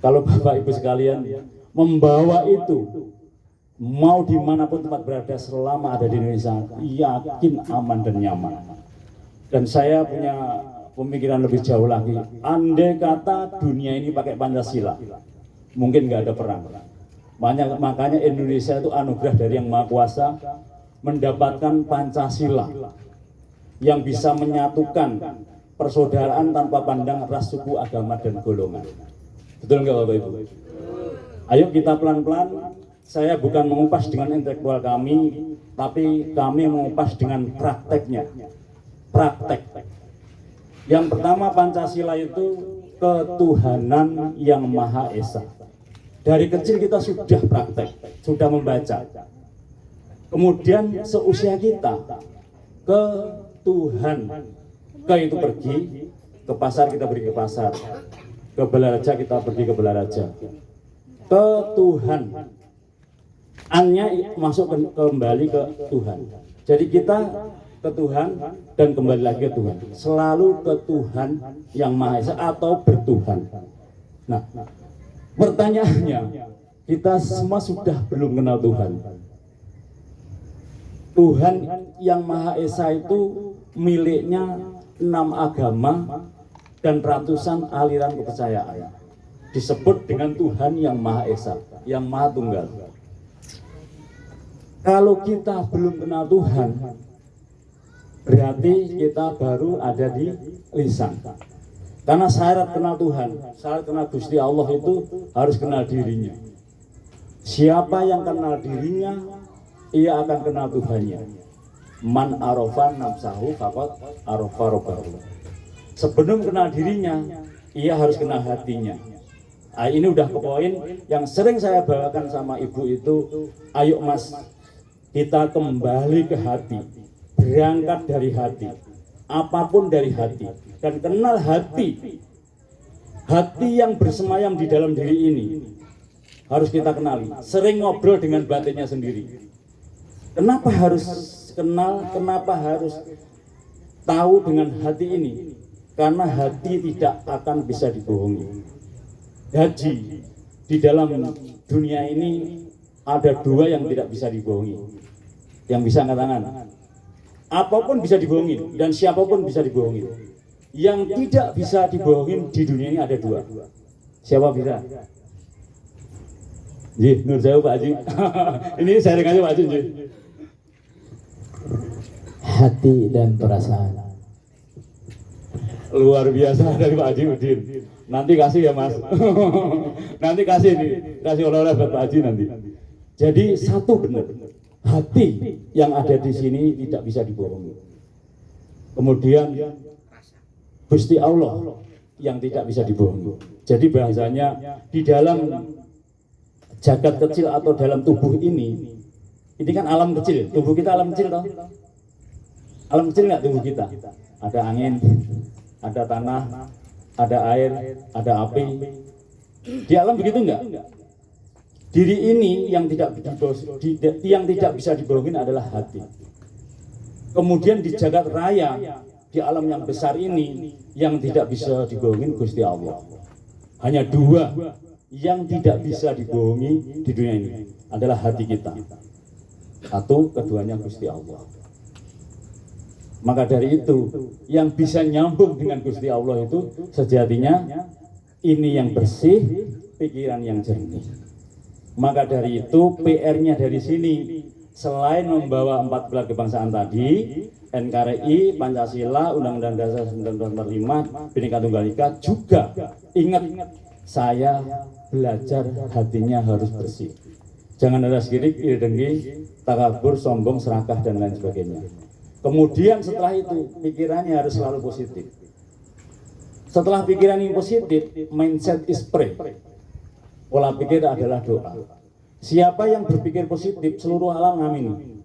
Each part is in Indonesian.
Kalau Bapak Ibu sekalian membawa itu, mau dimanapun tempat berada selama ada di Indonesia, yakin aman dan nyaman. Dan saya punya pemikiran lebih jauh lagi. Andai kata dunia ini pakai Pancasila, mungkin nggak ada perang. Makanya Indonesia itu anugerah dari Yang Maha Kuasa mendapatkan Pancasila yang bisa menyatukan persaudaraan tanpa pandang ras, suku, agama, dan golongan. Betul nggak Bapak Ibu? Ayo kita pelan-pelan. Saya bukan mengupas dengan intelektual kami, tapi kami mengupas dengan prakteknya. Praktek. Yang pertama, Pancasila itu ketuhanan yang Maha Esa. Dari kecil kita sudah praktek, sudah membaca. Kemudian seusia kita ke Tuhan, ke itu pergi, ke pasar kita pergi ke pasar, ke belaraja kita pergi ke belaraja, ke Tuhan, annya masuk kembali ke Tuhan. Jadi kita ke Tuhan dan kembali lagi ke Tuhan, selalu ke Tuhan yang Maha Esa atau bertuhan. Nah, pertanyaannya, kita semua sudah belum kenal Tuhan. Tuhan yang Maha Esa itu miliknya 6 agama dan ratusan aliran kepercayaan. Disebut dengan Tuhan yang Maha Esa, yang Maha Tunggal. Kalau kita belum kenal Tuhan, berarti kita baru ada di lisan. Karena syarat kenal Tuhan, syarat kenal Gusti Allah itu harus kenal dirinya. Siapa yang kenal dirinya, ia akan kenal Tuhannya. Man arafan nafsahu faqad arafa rabbahu. Sebelum kenal dirinya, ia harus kenal hatinya. Nah, ini udah ke poin yang sering saya bawakan sama ibu itu. Ayo mas, kita kembali ke hati, berangkat dari hati, apapun dari hati, dan kenal hati. Hati yang bersemayam di dalam diri ini harus kita kenali. Sering ngobrol dengan batinnya sendiri. Kenapa harus kenal, kenapa harus tahu dengan hati ini? Karena hati tidak akan bisa dibohongi. Jadi di dalam dunia ini ada 2 yang tidak bisa dibohongi. Yang bisa angkat tangan. Apapun bisa dibohongin dan siapapun bisa dibohongin. Yang tidak bisa dibohongin di dunia ini ada 2. Siapa bisa? Ji, Nur Jauh Pak Haji. Ini saya dengarnya Pak Haji. Hati dan perasaan. Luar biasa dari Pak Haji Udin. Nanti kasih ya mas. Nanti kasih nih, kasih oleh-oleh buat Pak Haji nanti. Jadi satu benar, hati yang ada di sini tidak bisa dibohongi. Kemudian Gusti Allah yang tidak bisa dibohongi. Jadi bahasanya di dalam jagat kecil atau dalam tubuh ini kan alam kecil. Tubuh kita alam kecil toh? Alam kecil nggak tubuh kita? Ada angin, ada tanah, ada air, ada api. Di alam begitu enggak? Diri ini yang tidak bisa dibohongin adalah hati. Kemudian di jagat raya, di alam yang besar ini yang tidak bisa dibohongin Gusti Allah. Hanya 2 yang tidak bisa dibohongi di dunia ini adalah hati kita. Satu, keduanya Gusti Allah. Maka dari itu, yang bisa nyambung dengan Gusti Allah itu sejatinya ini yang bersih, pikiran yang jernih. Maka dari itu PR-nya dari sini, selain membawa 4 pilar kebangsaan tadi, NKRI, Pancasila, Undang-Undang Dasar 1945, Bhinneka Tunggal Ika, juga ingat saya belajar hatinya harus bersih. Jangan ada sirik, iri dengki, takabur, sombong, serakah, dan lain sebagainya. Kemudian setelah itu pikirannya harus selalu positif. Setelah pikiran yang positif, mindset is pray. Pola pikir adalah doa. Siapa yang berpikir positif, seluruh alam amin.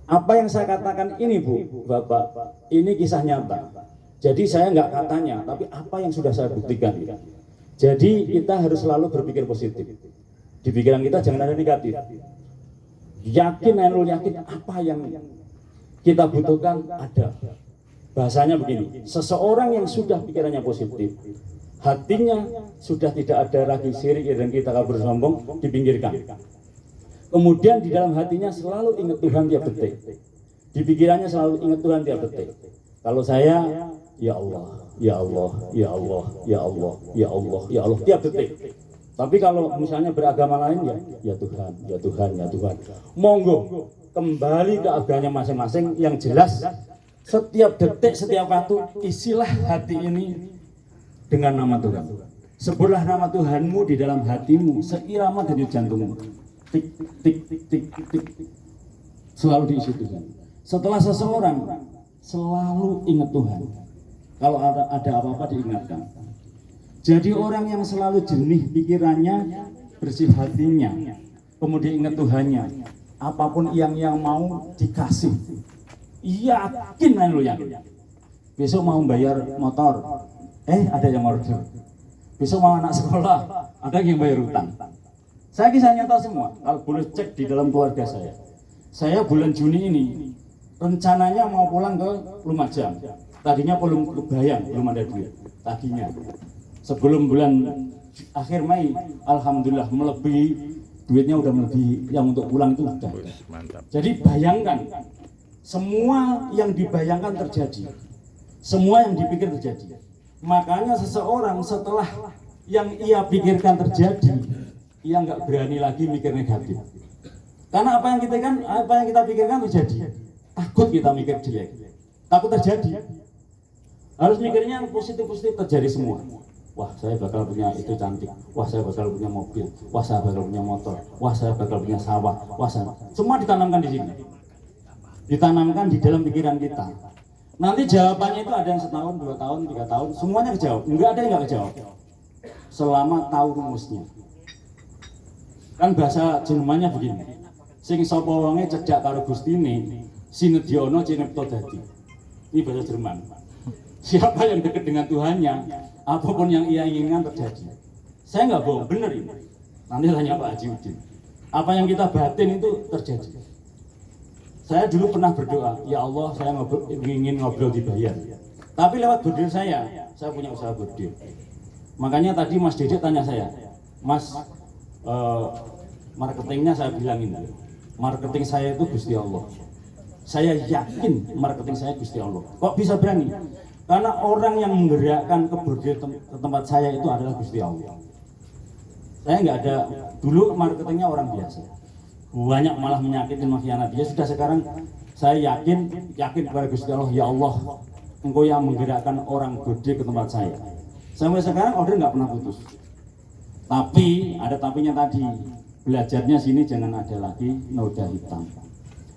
Apa yang saya katakan ini Bu, Bapak, ini kisah nyata. Jadi saya nggak katanya, tapi apa yang sudah saya buktikan. Jadi kita harus selalu berpikir positif. Di pikiran kita jangan ada negatif. Yakin, yakin apa yang kita butuhkan ada. Bahasanya begini, seseorang yang sudah pikirannya positif, hatinya sudah tidak ada lagi syirik dan kita kabur sombong, dipinggirkan. Kemudian di dalam hatinya selalu ingat Tuhan tiap detik. Di pikirannya selalu ingat Tuhan tiap detik. Kalau saya, ya Allah, ya Allah, ya Allah, ya Allah, ya Allah, ya Allah tiap detik. Tapi kalau misalnya beragama lain ya Tuhan, ya Tuhan, ya Tuhan. Monggo kembali ke agamanya masing-masing yang jelas. Setiap detik, setiap waktu isilah hati ini dengan nama Tuhan. Sebutlah nama Tuhanmu di dalam hatimu seirama denyut jantungmu. Tik tik tik tik tik. Selalu diisi Tuhan. Setelah seseorang selalu ingat Tuhan. Kalau ada apa-apa diingatkan. Jadi orang yang selalu jernih pikirannya, bersih hatinya, kemudian ingat Tuhannya, apapun yang mau dikasih. Yakin lo yakin. Besok mau bayar motor, ada yang order. Besok mau anak sekolah, ada yang bayar utang. Saya kisah nyata semua. Kalau boleh cek di dalam keluarga saya. Saya bulan Juni ini rencananya mau pulang ke Lumajang. Tadinya belum kebayang, belum ada duit. Tadinya sebelum bulan akhir Mei, alhamdulillah melebihi duitnya, udah melebihi yang untuk pulang itu sudah. Jadi bayangkan, semua yang dibayangkan terjadi, semua yang dipikir terjadi. Makanya seseorang setelah yang ia pikirkan terjadi, ia nggak berani lagi mikir negatif. Karena apa yang kita pikirkan terjadi. Takut kita mikir jelek, takut terjadi. Harus mikirnya positif-positif terjadi semua. Wah, saya bakal punya itu cantik. Wah, saya bakal punya mobil. Wah, saya bakal punya motor. Wah, saya bakal punya sawah. Wah, semua ditanamkan di sini. Ditanamkan di dalam pikiran kita. Nanti jawabannya itu ada yang setahun, 2 tahun, 3 tahun, semuanya kejawab. Enggak ada yang enggak kejawab. Selama tahu rumusnya. Kan bahasa Jermannya begini. Sing sapa wonge cedhak karo Gustine, sinedyono cinipta dadi. Ini bahasa Jerman. Siapa yang dekat dengan Tuhannya, apapun yang ia inginkan terjadi. Saya nggak bohong, bener ini. Nanti tanya Pak Haji Udin. Apa yang kita batin itu terjadi. Saya dulu pernah berdoa, ya Allah, saya ingin ngobrol dibayar. Tapi lewat bordil saya punya usaha bordil. Makanya tadi Mas Dede tanya saya, Mas, marketingnya saya bilangin, marketing saya itu Gusti Allah. Saya yakin marketing saya Gusti Allah. Kok bisa berani? Karena orang yang menggerakkan ke bordil ke tempat saya itu adalah Gusti Allah. Saya nggak ada, dulu marketingnya orang biasa. Banyak malah menyakitin, mengkhianati. Ya sudah, sekarang saya yakin kepada Gusti Allah, ya Allah, Engkau yang menggerakkan orang bordil ke tempat saya. Sampai sekarang order nggak pernah putus. Tapi ada tapinya tadi, belajarnya sini jangan ada lagi noda hitam.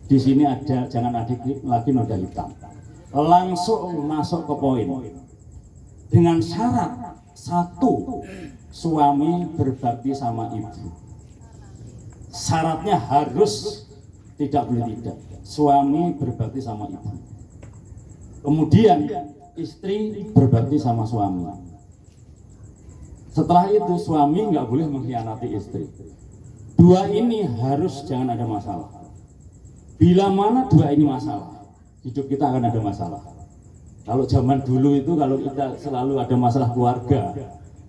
Di sini jangan ada lagi noda hitam. Langsung masuk ke poin dengan syarat satu, suami berbakti sama ibu. Syaratnya harus, tidak boleh tidak, suami berbakti sama ibu. Kemudian istri berbakti sama suami. Setelah itu suami nggak boleh mengkhianati istri. Dua ini harus, jangan ada masalah. Bila mana dua ini masalah, hidup kita akan ada masalah. Kalau zaman dulu itu, kalau kita selalu ada masalah keluarga,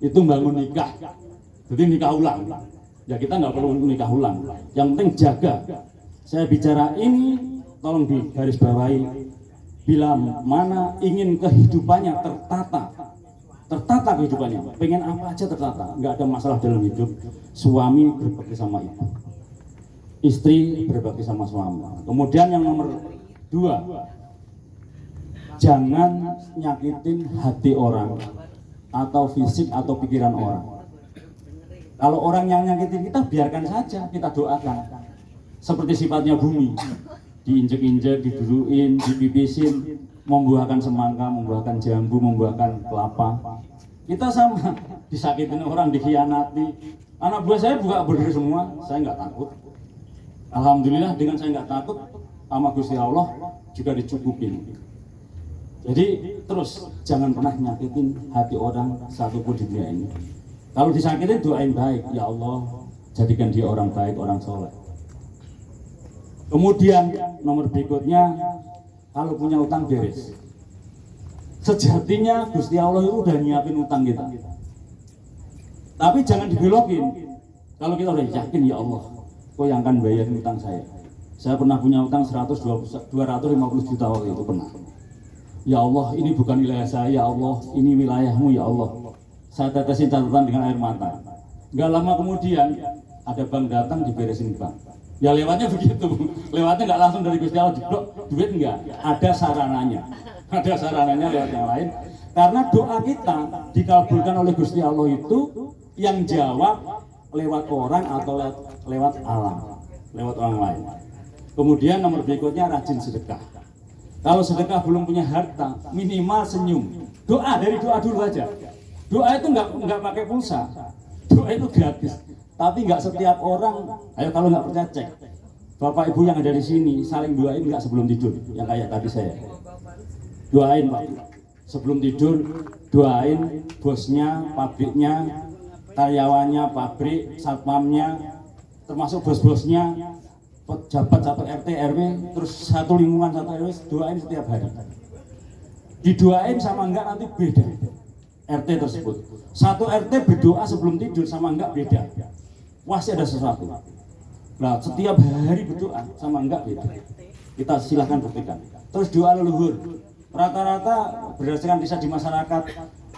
itu bangun nikah, jadi nikah ulang. Ya kita nggak perlu nikah ulang. Yang penting jaga. Saya bicara ini, tolong digarisbawahi. Bila mana ingin kehidupannya tertata kehidupannya, pengen apa aja tertata, nggak ada masalah dalam hidup. Suami berbakti sama ibu, istri berbakti sama suami. Kemudian yang nomor 2, jangan nyakitin hati orang atau fisik atau pikiran orang. Kalau orang yang nyakitin kita, biarkan saja, kita doakan. Seperti sifatnya bumi, diinjek-injek, diduruin, dipipisin, membuahkan semangka, membuahkan jambu, membuahkan kelapa. Kita sama, disakitin orang, dikhianati. Anak buah saya buka bordil semua, saya nggak takut. Alhamdulillah dengan saya nggak takut, sama Gusti Allah juga dicukupin. Jadi terus jangan pernah nyakitin hati orang satupun di dunia ini. Kalau disakitin, doain baik, ya Allah jadikan dia orang baik, orang soleh. Kemudian nomor berikutnya, kalau punya utang beres. Sejatinya Gusti Allah itu udah nyiapin utang kita. Tapi jangan dibelokin. Kalau kita udah yakin, ya Allah, kau yang akan bayar utang saya. Saya pernah punya utang 250 juta waktu itu pernah. Ya Allah, ini bukan wilayah saya, ya Allah, ini wilayahmu, ya Allah. Saya tetesin catatan dengan air mata. Gak lama kemudian ada bank datang diberesin bank. Ya lewatnya begitu, lewatnya nggak langsung dari Gusti Allah jedok duit, enggak. Ada sarananya lewat yang lain. Karena doa kita dikabulkan oleh Gusti Allah itu yang jawab lewat orang atau lewat alam, lewat orang lain. Kemudian nomor berikutnya rajin sedekah. Kalau sedekah belum punya harta, minimal senyum. Doa dari doa dulu aja. Doa itu nggak pakai pulsa. Doa itu gratis. Tapi nggak setiap orang. Ayo kalau nggak percaya cek. Bapak Ibu yang ada di sini saling doain nggak sebelum tidur? Yang kayak tadi saya. Doain Pak. Sebelum tidur doain bosnya, pabriknya, karyawannya, pabrik, satpamnya, termasuk bos-bosnya, pejabat satu RT RW, terus satu lingkungan satu RW, doain setiap hari. Didoain sama enggak nanti beda RT tersebut. Satu RT berdoa sebelum tidur sama enggak beda. Pasti ada sesuatu. Nah, setiap hari berdoa sama enggak beda. Kita silahkan buktikan. Terus doa leluhur. Rata-rata berdasarkan kisah di masyarakat,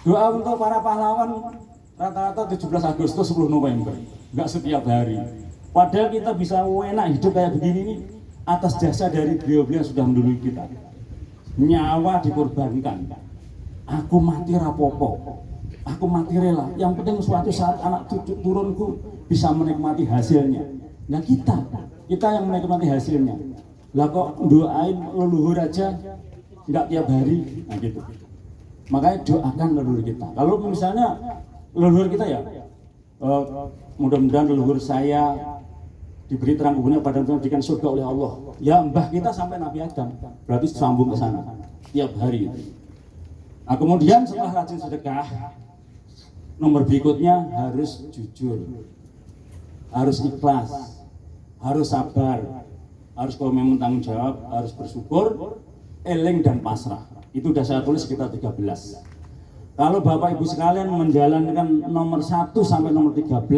doa untuk para pahlawan rata-rata 17 Agustus 10 November. Enggak setiap hari. Padahal kita bisa enak hidup kayak begini nih atas jasa dari beliau-beliau yang sudah mendahului kita. Nyawa dikorbankan. Aku mati rapopo. Aku mati rela. Yang penting suatu saat anak cucu turunku bisa menikmati hasilnya. Nah kita yang menikmati hasilnya. Lah kok doain leluhur aja nggak tiap hari, nah gitu. Makanya doakan leluhur kita. Kalau misalnya leluhur kita ya, mudah-mudahan leluhur saya diberi terang kuburnya pada diberikan surga oleh Allah. Ya mbah kita sampai Nabi Adam, berarti sambung ke sana tiap hari. Nah kemudian setelah rajin sedekah, nomor berikutnya harus jujur, harus ikhlas, harus sabar, harus kalau memang tanggung jawab, harus bersyukur, eling dan pasrah. Itu sudah saya tulis sekitar 13. Kalau Bapak Ibu sekalian menjalankan nomor 1 sampai nomor 13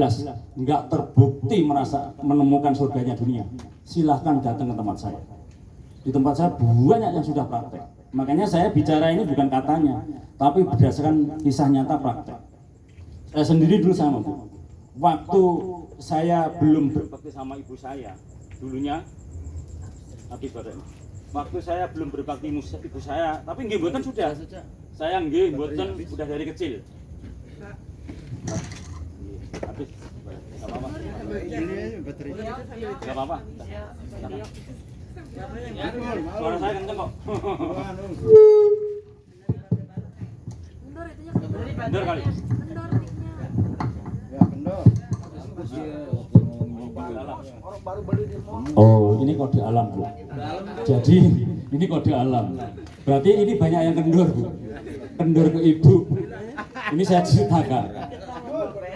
nggak terbukti menemukan surganya dunia, silahkan datang ke tempat saya. Di tempat saya banyak yang sudah praktek. Makanya saya bicara ini bukan katanya, tapi berdasarkan kisah nyata praktek. Saya sendiri dulu sama Bu. Waktu saya belum berbakti sama ibu saya, dulunya habis badan. Waktu saya belum berbakti ibu saya, tapi nggih mboten sudah. Saya nggih mboten sudah dari kecil. Habis. Enggak apa-apa. Enggak apa-apa. Suara saya kenceng kok. Kendor kali. Oh, ini kode alam Bu. Jadi ini kode alam. Berarti ini banyak yang kendor Bu. Kendor ke ibu. Ini saya ceritakan.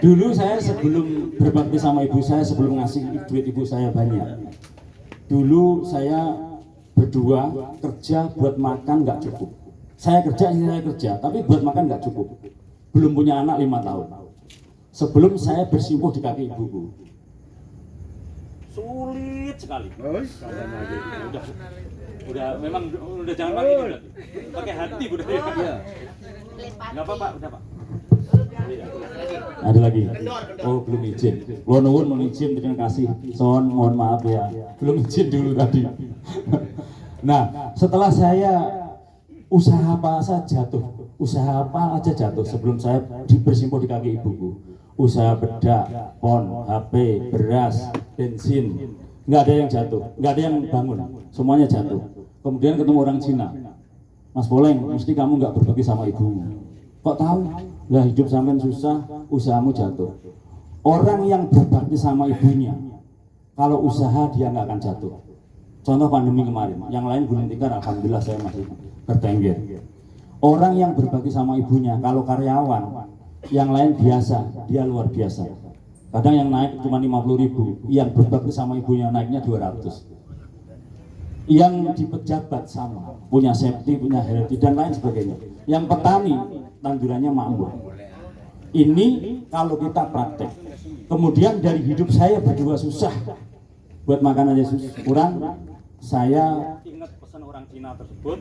Dulu saya sebelum berbakti sama ibu saya, sebelum ngasih duit ibu saya banyak. Dulu saya berdua kerja buat makan nggak cukup. Saya kerja, tapi buat makan nggak cukup. Belum punya anak 5 tahun. Sebelum saya bersimpuh di kaki ibuku. Sulit sekali. Udah memang udah jangan pakai ini berarti. Pakai hati udah ya. Enggak apa-apa, udah Pak. Ada lagi. Oh, belum izin. Nuwun mau izin, terima kasih. Son, mohon maaf ya. Belum izin dulu tadi. Nah, setelah saya usaha apa aja jatuh sebelum saya bersimpuh di kaki ibuku. Usaha bedak, pon, HP, beras, bensin, nggak ada yang jatuh, nggak ada yang bangun, semuanya jatuh. Kemudian ketemu orang Cina, Mas Boleng, mesti kamu nggak berbakti sama ibumu. Kok tahu? Lah hidup sampean susah, usahamu jatuh. Orang yang berbakti sama ibunya, kalau usaha dia nggak akan jatuh. Contoh pandemi kemarin, yang lain gulung tikar, alhamdulillah saya masih bertengger. Orang yang berbakti sama ibunya, kalau karyawan, yang lain biasa, dia luar biasa. Kadang yang naik cuma 50.000, yang berbakti sama ibunya naiknya 200. Yang di pejabat sama, punya safety, punya healthy dan lain sebagainya. Yang petani, tandurannya makmur. Ini kalau kita praktek. Kemudian dari hidup saya berdua susah buat makan aja kurang. Saya ingat pesan orang Cina tersebut.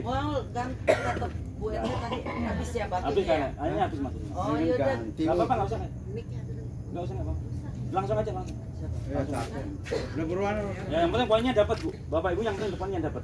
Oh, kan kata Bu Eni tadi habis ya batin Habis ya? kan? Akhirnya habis mas. Oh iya udah. Gak apa-apa, gak usah. Gak usah, gak apa-apa. Langsung aja langsung. Udah buruan. Ya yang penting poinnya dapat bu. Bapak ibu yang penting poinnya dapat.